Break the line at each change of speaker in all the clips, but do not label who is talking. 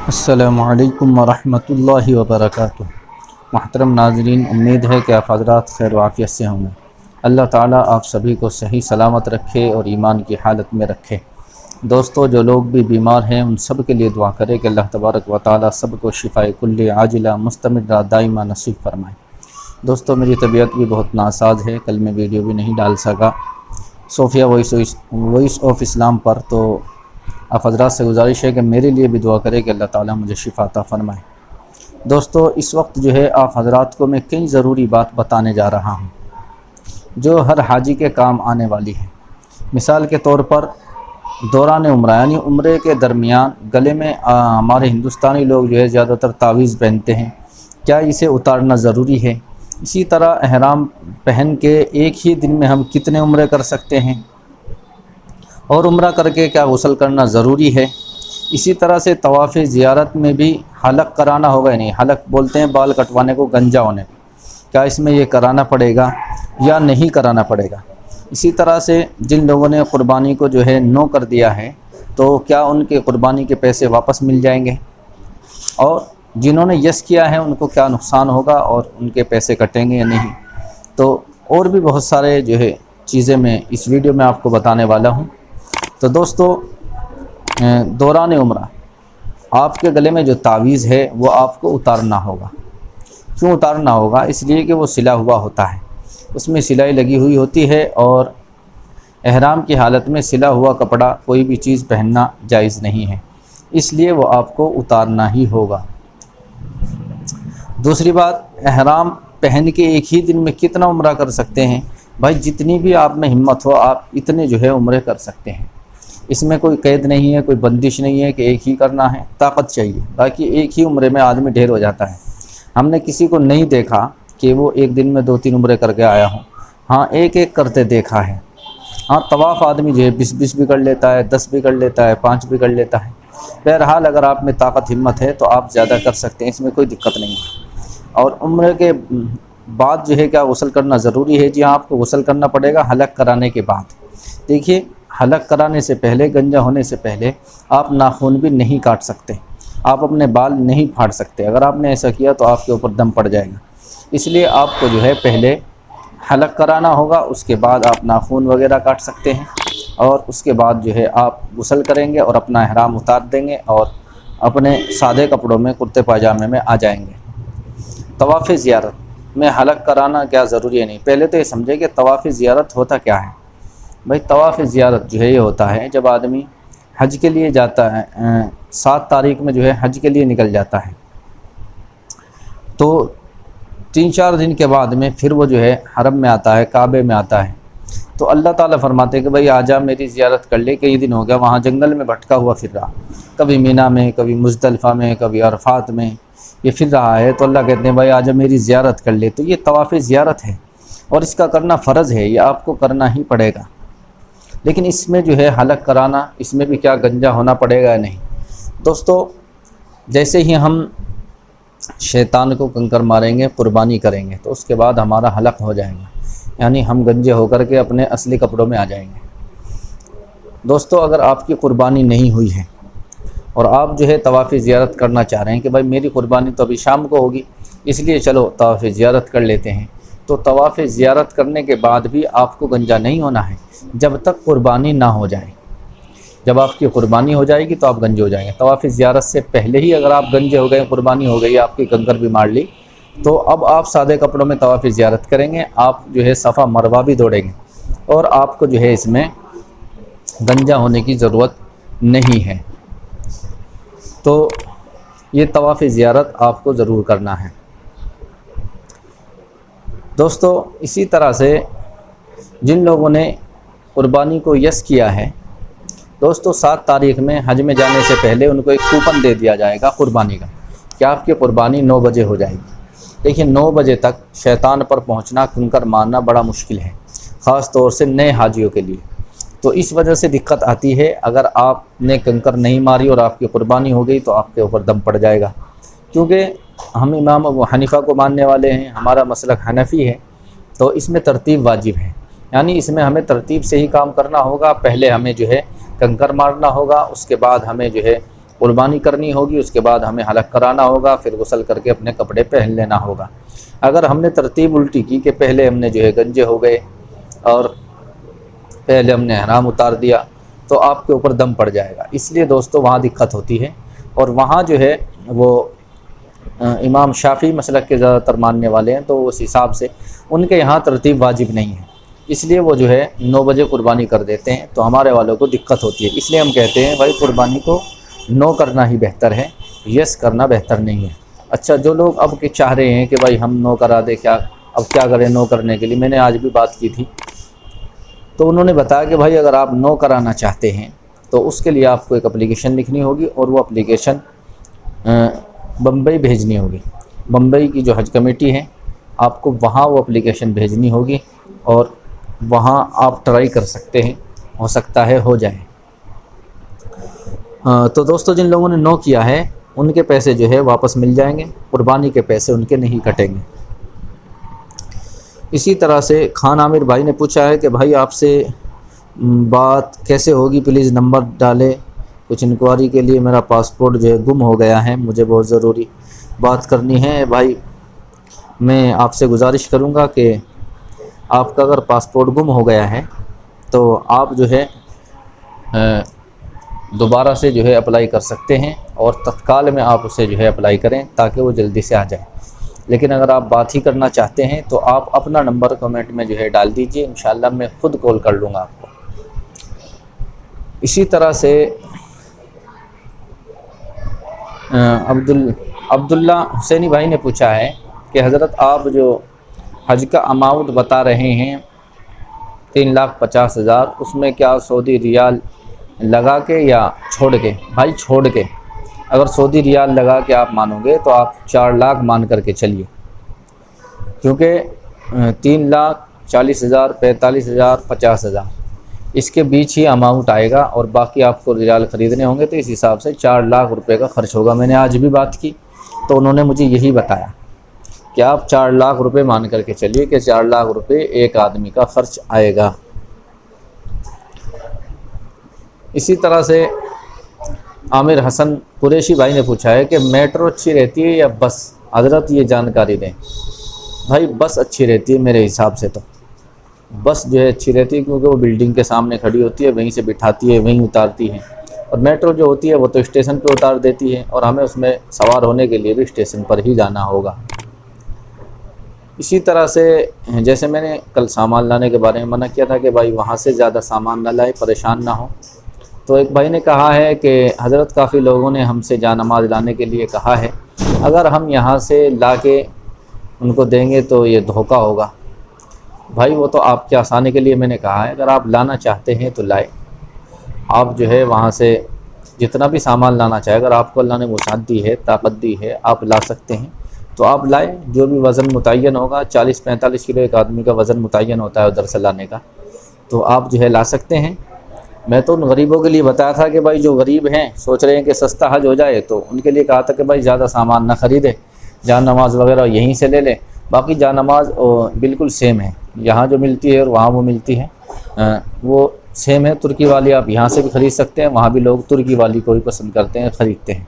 अस्सलामुअलैकुम वरहमतुल्लाहि वबरकातुहू। मोहतरम नाज़रीन, उम्मीद है कि आप हज़रात खैर वाफ़ियत से होंगे। अल्लाह ताला आप सभी को सही सलामत रखे और ईमान की हालत में रखे। दोस्तों, जो लोग भी बीमार हैं उन सब के लिए दुआ करें कि अल्लाह तबारक व ताला सब को शिफ़ाए कुल्ली आजिला मुस्तमिरा दाइमा नसीब फरमाए। दोस्तों, मेरी तबीयत भी बहुत नासाज है, कल मैं वीडियो भी नहीं डाल सका सोफ़िया वॉइस ऑफ इस्लाम पर। तो आप हज़रात से गुजारिश है कि मेरे लिए भी दुआ करें कि अल्लाह ताला मुझे शिफ़ा अता फ़रमाए। दोस्तों, इस वक्त जो है आप हज़रात को मैं कई ज़रूरी बात बताने जा रहा हूँ जो हर हाजी के काम आने वाली है। मिसाल के तौर पर दौरान उम्रा यानी उम्रे के दरमियान गले में हमारे हिंदुस्तानी लोग जो है ज़्यादातर तावीज़ पहनते हैं। क्या इसे उतारना ज़रूरी है? इसी तरह एहराम पहन के एक ही दिन में हम कितने उम्रे कर सकते हैं और उम्रा करके क्या गुस्ल करना ज़रूरी है? इसी तरह से तवाफ़ ज़ियारत में भी हलक कराना होगा या नहीं? हलक बोलते हैं बाल कटवाने को, गंजा होने को। क्या इसमें ये कराना पड़ेगा या नहीं कराना पड़ेगा? इसी तरह से जिन लोगों ने क़ुरबानी को जो है नो कर दिया है तो क्या उनके क़ुरबानी के पैसे वापस मिल जाएंगे? और जिन्होंने यस किया है उनको क्या नुकसान होगा और उनके पैसे कटेंगे या नहीं? तो और भी बहुत सारे जो है चीज़ें मैं इस वीडियो में आपको बताने वाला हूँ। तो दोस्तों, दौरान उम्रा आपके गले में जो तावीज़ है वो आपको उतारना होगा। क्यों उतारना होगा? इसलिए कि वो सिला हुआ होता है, उसमें सिलाई लगी हुई होती है और एहराम की हालत में सिला हुआ कपड़ा कोई भी चीज़ पहनना जायज़ नहीं है, इसलिए वो आपको उतारना ही होगा। दूसरी बात, एहराम पहन के एक ही दिन में कितना उम्रा कर सकते हैं? भाई, जितनी भी आप में हिम्मत हो आप इतने जो है उम्रे कर सकते हैं। इसमें कोई कैद नहीं है, कोई बंदिश नहीं है कि एक ही करना है, ताकत चाहिए। बाकी एक ही उम्रे में आदमी ढेर हो जाता है। हमने किसी को नहीं देखा कि वो एक दिन में 2-3 उम्रे करके आया हो। हाँ, एक एक करते देखा है। हाँ, तवाफ़ आदमी जो है 20-20 भी कर लेता है, 10 भी कर लेता है, 5 भी कर लेता है। बहरहाल अगर आप में ताकत हिम्मत है तो आप ज़्यादा कर सकते हैं, इसमें कोई दिक्कत नहीं है। और उम्रे के बाद जो है क्या गुस्ल करना ज़रूरी है? जी हाँ, आपको गुस्ल करना पड़ेगा हलक कराने के बाद। देखिए, हलक कराने से पहले, गंजा होने से पहले आप नाखून भी नहीं काट सकते, आप अपने बाल नहीं फाड़ सकते। अगर आपने ऐसा किया तो आपके ऊपर दम पड़ जाएगा। इसलिए आपको जो है पहले हलक कराना होगा, उसके बाद आप नाखून वगैरह काट सकते हैं और उसके बाद जो है आप गुस्ल करेंगे और अपना एहराम उतार देंगे और अपने सादे कपड़ों में, कुर्ते पाजामे में आ जाएंगे। तवाफ़ ज़ियारत में हलक कराना क्या ज़रूरी है? नहीं। पहले तो ये समझे कि तवाफ़ ज़ियारत होता क्या है। भाई, तवाफ़ ज़ियारत जो है ये होता है जब आदमी हज के लिए जाता है, 7 तारीख में जो है हज के लिए निकल जाता है, तो 3-4 दिन के बाद में फिर वो जो है हरम में आता है, काबे में आता है। तो अल्लाह ताला फरमाते हैं कि भाई आजा मेरी ज़ियारत कर ले। कई दिन हो गया वहाँ जंगल में भटका हुआ फिर रहा, कभी मीना में, कभी मुज़दलिफ़ा में, कभी अरफात में ये फिर रहा है। तो अल्लाह कहते हैं भाई आजा मेरी ज़ियारत कर ले। तो ये तवाफ़ ज़ियारत है और इसका करना फ़र्ज़ है, ये आपको करना ही पड़ेगा। लेकिन इसमें जो है हलक कराना, इसमें भी क्या गंजा होना पड़ेगा या नहीं? दोस्तों, जैसे ही हम शैतान को कंकर मारेंगे, कुर्बानी करेंगे, तो उसके बाद हमारा हलक हो जाएगा, यानी हम गंजे होकर के अपने असली कपड़ों में आ जाएंगे। दोस्तों, अगर आपकी कुर्बानी नहीं हुई है और आप जो है तवाफ़ ज़ियारत करना चाह रहे हैं कि भाई मेरी कुर्बानी तो अभी शाम को होगी, इसलिए चलो तवाफ़ ज़ियारत कर लेते हैं, तो तवाफ़ ज़ियारत करने के बाद भी आपको गंजा नहीं होना है जब तक कुर्बानी ना हो जाए। जब आपकी कुर्बानी हो जाएगी तो आप गंजे हो जाएंगे। तवाफ़ ज़ियारत से पहले ही अगर आप गंजे हो गए, कुर्बानी हो गई, आपकी कंकर भी मार ली, तो अब आप सादे कपड़ों में तवाफ़ ज़ियारत करेंगे। आप जो है सफ़ा मरवा भी दौड़ेंगे और आपको जो है इसमें गंजा होने की ज़रूरत नहीं है। तो ये तवाफ़ ज़ियारत आपको ज़रूर करना है। दोस्तों, इसी तरह से जिन लोगों ने कुर्बानी को यस किया है, दोस्तों 7 तारीख में हज में जाने से पहले उनको एक कूपन दे दिया जाएगा कुर्बानी का कि आपकी कुर्बानी 9 बजे हो जाएगी। देखिए, 9 बजे तक शैतान पर पहुंचना, कंकर मारना बड़ा मुश्किल है, ख़ास तौर से नए हाजियों के लिए। तो इस वजह से दिक्कत आती है। अगर आपने कंकर नहीं मारी और आपकी कुर्बानी हो गई तो आपके ऊपर दम पड़ जाएगा। क्योंकि हम इमाम अबू हनीफ़ा को मानने वाले हैं, हमारा मसलक हनफ़ी है, तो इसमें तरतीब वाजिब है, यानी इसमें हमें तरतीब से ही काम करना होगा। पहले हमें जो है कंकर मारना होगा, उसके बाद हमें जो है कुर्बानी करनी होगी, उसके बाद हमें हलक कराना होगा, फिर गुस्ल करके अपने कपड़े पहन लेना होगा। अगर हमने तरतीब उल्टी की कि पहले हमने जो है गंजे हो गए और पहले हमने हराम उतार दिया, तो आपके ऊपर दम पड़ जाएगा। इसलिए दोस्तों वहाँ दिक्कत होती है। और वहाँ जो है वो इमाम शाफ़ी मसलक के ज़्यादातर मानने वाले हैं, तो उस हिसाब से उनके यहाँ तरतीब वाजिब नहीं है, इसलिए वो जो है 9 बजे कुर्बानी कर देते हैं। तो हमारे वालों को दिक्कत होती है, इसलिए हम कहते हैं भाई कुर्बानी को 9 करना ही बेहतर है, यस करना बेहतर नहीं है। अच्छा, जो लोग अब के चाह रहे हैं कि भाई हम 9 करा दें, अब क्या करें 9 करने के लिए, मैंने आज भी बात की थी, तो उन्होंने बताया कि भाई अगर आप 9 कराना चाहते हैं तो उसके लिए आपको एक एप्लीकेशन लिखनी होगी और वो एप्लीकेशन बम्बई भेजनी होगी। बम्बई की जो हज कमेटी है, आपको वहाँ वो एप्लीकेशन भेजनी होगी और वहाँ आप ट्राई कर सकते हैं, हो सकता है हो जाए। तो दोस्तों जिन लोगों ने 9 किया है उनके पैसे जो है वापस मिल जाएंगे, कुर्बानी के पैसे उनके नहीं कटेंगे। इसी तरह से खान आमिर भाई ने पूछा है कि भाई आपसे बात कैसे होगी, प्लीज़ नंबर डालें, कुछ इंक्वायरी के लिए मेरा पासपोर्ट जो है गुम हो गया है, मुझे बहुत ज़रूरी बात करनी है। भाई मैं आपसे गुजारिश करूँगा कि आपका अगर पासपोर्ट गुम हो गया है तो आप जो है दोबारा से जो है अप्लाई कर सकते हैं और तत्काल में आप उसे जो है अप्लाई करें ताकि वो जल्दी से आ जाए। लेकिन अगर आप बात ही करना चाहते हैं तो आप अपना नंबर कमेंट में जो है डाल दीजिए, इंशाल्लाह मैं ख़ुद कॉल कर लूँगा आपको। इसी तरह से अब्दुल्ला हुसैनी भाई ने पूछा है कि हज़रत आप जो हज का अमाउंट बता रहे हैं 3,50,000, उसमें क्या सऊदी रियाल लगा के या छोड़ के? भाई छोड़ के। अगर सऊदी रियाल लगा के आप मानोगे तो आप 4 लाख मान करके चलिए, क्योंकि 3,40,000, 45,000, 50,000 इसके बीच ही अमाउंट आएगा और बाकी आपको रियाल ख़रीदने होंगे, तो इस हिसाब से 4 लाख रुपए का ख़र्च होगा। मैंने आज भी बात की तो उन्होंने मुझे यही बताया कि आप 4 लाख रुपए मान करके चलिए कि 4 लाख रुपए एक आदमी का ख़र्च आएगा। इसी तरह से आमिर हसन कुरैशी भाई ने पूछा है कि मेट्रो अच्छी रहती है या बस? हज़रत ये जानकारी दें। भाई बस अच्छी रहती है मेरे हिसाब से, तो बस जो है अच्छी रहती है क्योंकि वो बिल्डिंग के सामने खड़ी होती है, वहीं से बिठाती है, वहीं उतारती है। और मेट्रो जो होती है वो तो स्टेशन पे उतार देती है और हमें उसमें सवार होने के लिए भी स्टेशन पर ही जाना होगा। इसी तरह से जैसे मैंने कल सामान लाने के बारे में मना किया था कि भाई वहाँ से ज़्यादा सामान ना लाए, परेशान ना हो, तो एक भाई ने कहा है कि हज़रत काफ़ी लोगों ने हमसे जानमाज़ लाने के लिए कहा है, अगर हम यहाँ से ला के उनको देंगे तो ये धोखा होगा। भाई वो तो आपके आसानी के लिए मैंने कहा है, अगर आप लाना चाहते हैं तो लाए। आप जो है वहाँ से जितना भी सामान लाना चाहे, अगर आपको अल्लाह ने वसाअत दी है, ताकत दी है, आप ला सकते हैं तो आप लाए। जो भी वज़न मुतय्यन होगा, 40-45 किलो एक आदमी का वज़न मुतय्यन होता है उधर से लाने का, तो आप जो है ला सकते हैं। मैं तो उन गरीबों के लिए बताया था कि भाई जो गरीब हैं सोच रहे हैं कि सस्ता हज हो जाए, तो उनके लिए कहा था कि भाई ज़्यादा सामान ना ख़रीदे, जान नमाज वगैरह यहीं से ले लें। बाकी जान नमाज बिल्कुल सेम है, यहाँ जो मिलती है और वहाँ वो मिलती है वो सेम है। तुर्की वाली आप यहाँ से भी ख़रीद सकते हैं, वहाँ भी लोग तुर्की वाली को ही पसंद करते हैं, ख़रीदते हैं।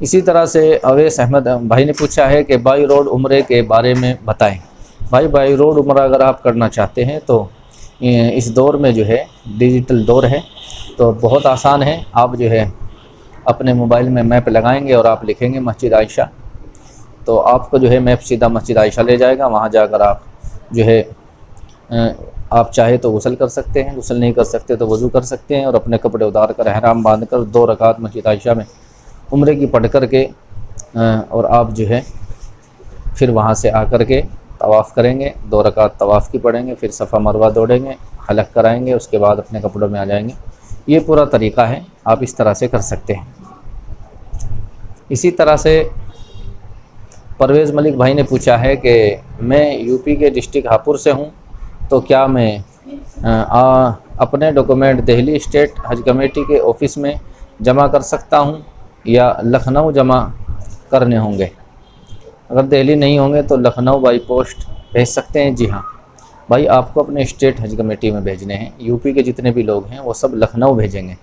इसी तरह से अवैस अहमद भाई ने पूछा है कि बाई रोड उम्रे के बारे में बताएं। भाई बाई रोड उम्रा अगर आप करना चाहते हैं तो इस दौर में जो है डिजिटल दौर है, तो बहुत आसान है। आप जो है अपने मोबाइल में मैप लगाएंगे और आप लिखेंगे मस्जिद आयशा, तो आपको जो है मैप सीधा मस्जिद आयशा ले जाएगा। वहाँ जाकर आप जो है आप चाहे तो गुस्ल कर सकते हैं, गुस्ल नहीं कर सकते तो वज़ू कर सकते हैं और अपने कपड़े उतार कर एहराम बांध कर 2 रकात मस्जिद आयशा में उम्रे की पढ़ कर के और आप जो है फिर वहाँ से आकर के तवाफ़ करेंगे, 2 रकात तवाफ़ की पढ़ेंगे, फिर सफ़ा मरवा दौड़ेंगे, हलक कराएंगे, उसके बाद अपने कपड़ों में आ जाएंगे। ये पूरा तरीक़ा है, आप इस तरह से कर सकते हैं। इसी तरह से परवेज़ मलिक भाई ने पूछा है कि मैं यूपी के डिस्ट्रिक्ट हापुड़ से हूँ, तो क्या मैं अपने डॉक्यूमेंट दिल्ली स्टेट हज कमेटी के ऑफ़िस में जमा कर सकता हूँ या लखनऊ जमा करने होंगे? अगर दिल्ली नहीं होंगे तो लखनऊ बाई पोस्ट भेज सकते हैं। जी हाँ भाई, आपको अपने स्टेट हज कमेटी में भेजने हैं। यूपी के जितने भी लोग हैं वो सब लखनऊ भेजेंगे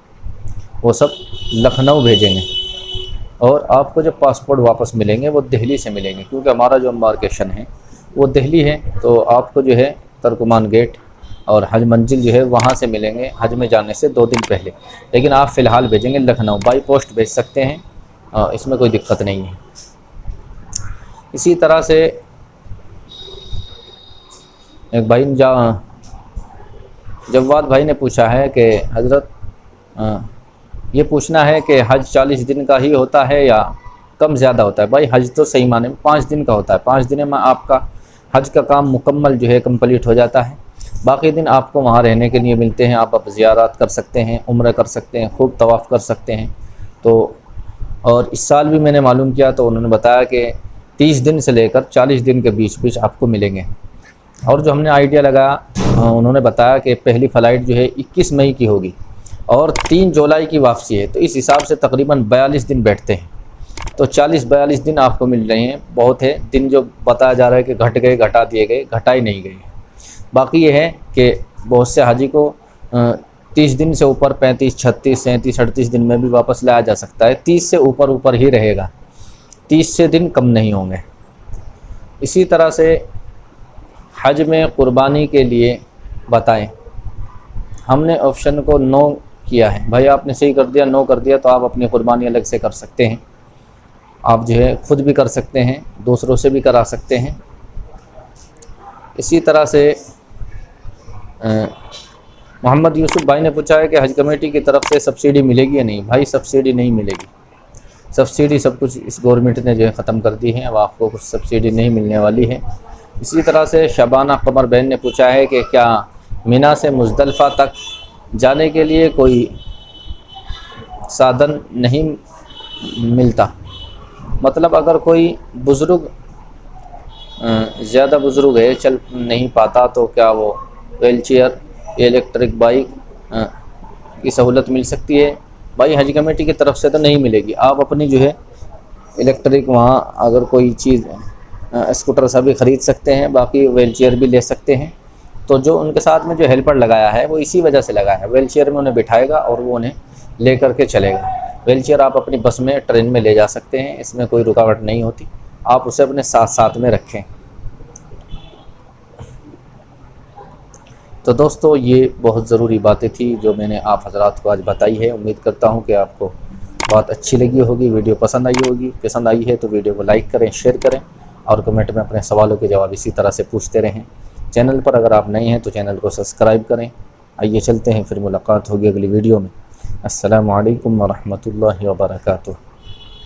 वो सब लखनऊ भेजेंगे। और आपको जब पासपोर्ट वापस मिलेंगे वो दिल्ली से मिलेंगे, क्योंकि हमारा जो एम्बार्केशन है वो दिल्ली है। तो आपको जो है तर्कमान गेट और हज मंजिल जो है वहाँ से मिलेंगे हज में जाने से 2 दिन पहले। लेकिन आप फ़िलहाल भेजेंगे लखनऊ, बाई पोस्ट भेज सकते हैं, इसमें कोई दिक्कत नहीं है। इसी तरह से एक भाई जवाद भाई ने पूछा है कि हज़रत ये पूछना है कि हज 40 दिन का ही होता है या कम ज़्यादा होता है। भाई हज तो सही माने में 5 दिन का होता है। 5 दिन में आपका हज का काम मुकम्मल जो है कंप्लीट हो जाता है। बाकी दिन आपको वहाँ रहने के लिए मिलते हैं, आप ज़ियारत कर सकते हैं, उम्र कर सकते हैं, खूब तवाफ़ कर सकते हैं। तो और इस साल भी मैंने मालूम किया तो उन्होंने बताया कि 30 दिन से लेकर 40 दिन के बीच बीच आपको मिलेंगे। और जो हमने आइडिया लगाया उन्होंने बताया कि पहली फ़्लाइट जो है 21 मई की होगी और 3 जुलाई की वापसी है। तो इस हिसाब से तकरीबन 42 दिन बैठते हैं। तो 40-42 दिन आपको मिल रहे हैं। बहुत है दिन जो बताया जा रहा है कि घट गए, घटा दिए गए, घटा ही नहीं गए। बाकी ये है कि बहुत से हाजी को 30 दिन से ऊपर 35, 36, 37, 38 दिन में भी वापस लाया जा सकता है। 30 से ऊपर ही रहेगा, 30 से दिन कम नहीं होंगे। इसी तरह से हज में क़ुरबानी के लिए बताएं। हमने ऑप्शन को नो किया है। भाई आपने सही कर दिया, नो कर दिया तो आप अपनी क़ुरबानी अलग से कर सकते हैं। आप जो है ख़ुद भी कर सकते हैं, दूसरों से भी करा सकते हैं। इसी तरह से मोहम्मद यूसुफ भाई ने पूछा है कि हज कमेटी की तरफ से सब्सिडी मिलेगी या नहीं। भाई सब्सिडी नहीं मिलेगी। सब्सिडी सब कुछ इस गवर्नमेंट ने जो है ख़त्म कर दी है। अब आपको कुछ सब्सिडी नहीं मिलने वाली है। इसी तरह से शबाना कमर बहन ने पूछा है कि क्या मिना से मुज़दलिफ़ा तक जाने के लिए कोई साधन नहीं मिलता। मतलब अगर कोई बुज़ुर्ग ज़्यादा बुज़ुर्ग है, चल नहीं पाता, तो क्या वो व्हीलचेयर, इलेक्ट्रिक बाइक की सहूलत मिल सकती है। भाई हज कमेटी की तरफ से तो नहीं मिलेगी। आप अपनी जो है इलेक्ट्रिक वहाँ अगर कोई चीज़ स्कूटर सा भी ख़रीद सकते हैं, बाकी व्हीलचेयर भी ले सकते हैं। तो जो उनके साथ में जो हेल्पर लगाया है वो इसी वजह से लगाया है। व्हीलचेयर में उन्हें बिठाएगा और वो उन्हें ले करके चलेगा। व्हीलचेयर आप अपनी बस में, ट्रेन में ले जा सकते हैं, इसमें कोई रुकावट नहीं होती। आप उसे अपने साथ में रखें। तो दोस्तों ये बहुत ज़रूरी बातें थी जो मैंने आप हज़रात को आज बताई है। उम्मीद करता हूँ कि आपको बहुत अच्छी लगी होगी, वीडियो पसंद आई होगी। पसंद आई है तो वीडियो को लाइक करें, शेयर करें और कमेंट में अपने सवालों के जवाब इसी तरह से पूछते रहें। चैनल पर अगर आप नए हैं तो चैनल को सब्सक्राइब करें। आइए चलते हैं, फिर मुलाकात होगी अगली वीडियो में। अस्सलामु अलैकुम व रहमतुल्लाहि व बरकातुहू।